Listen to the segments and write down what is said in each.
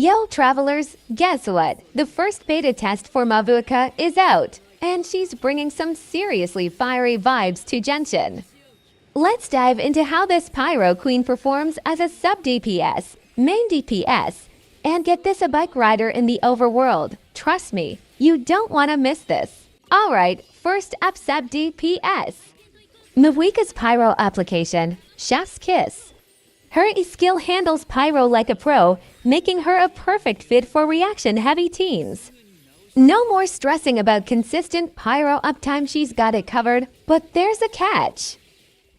Yo, travelers, guess what? The first beta test for Mavuika is out, and she's bringing some seriously fiery vibes to Genshin. Let's dive into how this Pyro Queen performs as a sub-DPS, main DPS, and get this a bike rider in the overworld. Trust me, you don't want to miss this. Alright, first up sub-DPS. Mavuika's Pyro application, Chef's Kiss. Her skill handles Pyro like a pro, making her a perfect fit for reaction-heavy teams. No more stressing about consistent Pyro uptime, she's got it covered, but there's a catch.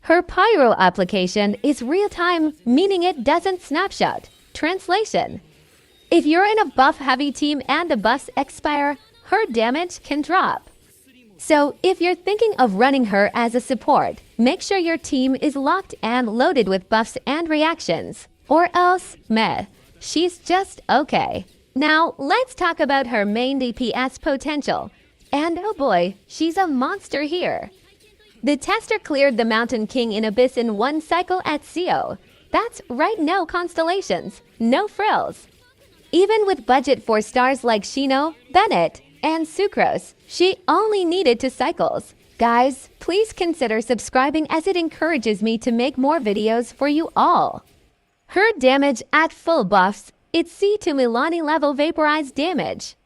Her Pyro application is real-time, meaning it doesn't snapshot. Translation: if you're in a buff-heavy team and the buffs expire, her damage can drop. So, if you're thinking of running her as a support, make sure your team is locked and loaded with buffs and reactions. Or else, meh, she's just okay. Now, let's talk about her main DPS potential. And oh boy, she's a monster here. The tester cleared the Mountain King in Abyss in one cycle at CO. That's right, no constellations, no frills. Even with budget for stars like Shino, Bennett, and Sucrose, she only needed 2 cycles. Guys, please consider subscribing as it encourages me to make more videos for you all. Her damage at full buffs, it's C to Milani level vaporized damage.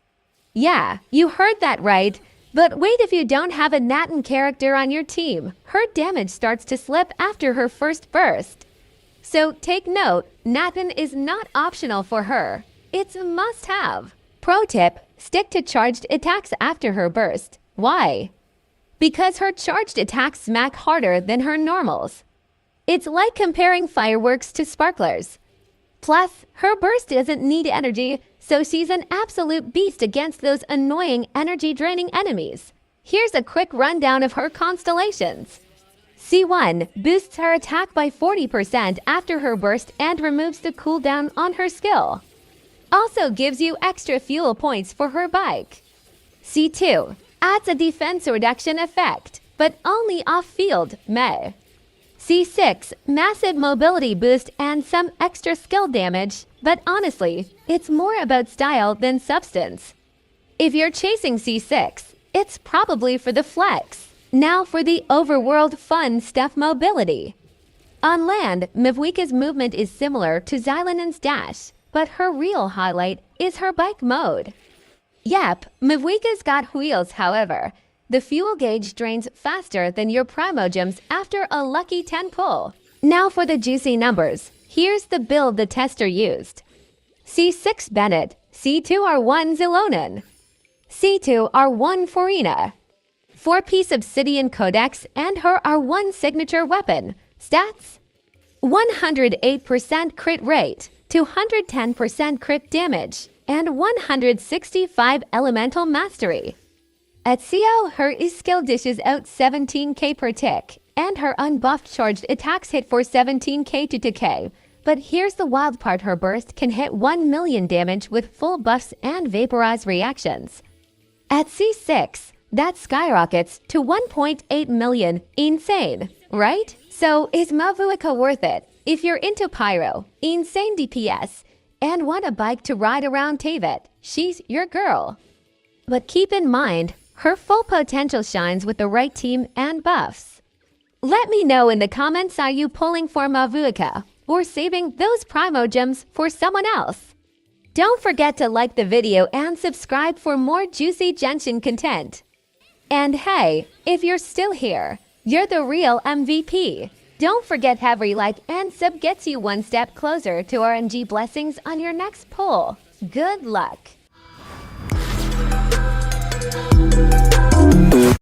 Yeah, you heard that right. But wait, if you don't have a Natin character on your team, her damage starts to slip after her first burst. So take note, Natin is not optional for her. It's a must-have. Pro tip, stick to charged attacks after her burst. Why? Because her charged attacks smack harder than her normals. It's like comparing fireworks to sparklers. Plus, her burst doesn't need energy, so she's an absolute beast against those annoying energy-draining enemies. Here's a quick rundown of her constellations. C1 boosts her attack by 40% after her burst and removes the cooldown on her skill. Also gives you extra fuel points for her bike. C2 adds a defense reduction effect, but only off-field, meh. C6, massive mobility boost and some extra skill damage, but honestly, it's more about style than substance. If you're chasing C6, it's probably for the flex. Now for the overworld fun stuff, mobility. On land, Mavuika's movement is similar to Xylanen's dash, but her real highlight is her bike mode. Yep, Mavuika's got wheels, however. The fuel gauge drains faster than your Primogems after a lucky 10 pull. Now for the juicy numbers. Here's the build the tester used. C6 Bennett, C2R1 Zilonen, C2 R1 Forina, 4-piece Obsidian Codex and her R1 signature weapon. Stats: 108% crit rate, 210% crit damage, and 165 elemental mastery. At CO, her skill dishes out 17k per tick, and her unbuffed charged attacks hit for 17k to decay. But here's the wild part, her burst can hit 1 million damage with full buffs and vaporized reactions. At C6, that skyrockets to 1.8 million. Insane, right? So is Mavuika worth it? If you're into Pyro, insane DPS, and want a bike to ride around Teyvat, she's your girl. But keep in mind, her full potential shines with the right team and buffs. Let me know in the comments, are you pulling for Mavuika or saving those Primogems for someone else? Don't forget to like the video and subscribe for more juicy Genshin content. And hey, if you're still here, you're the real MVP. Don't forget every like and sub gets you one step closer to RNG blessings on your next pull. Good luck!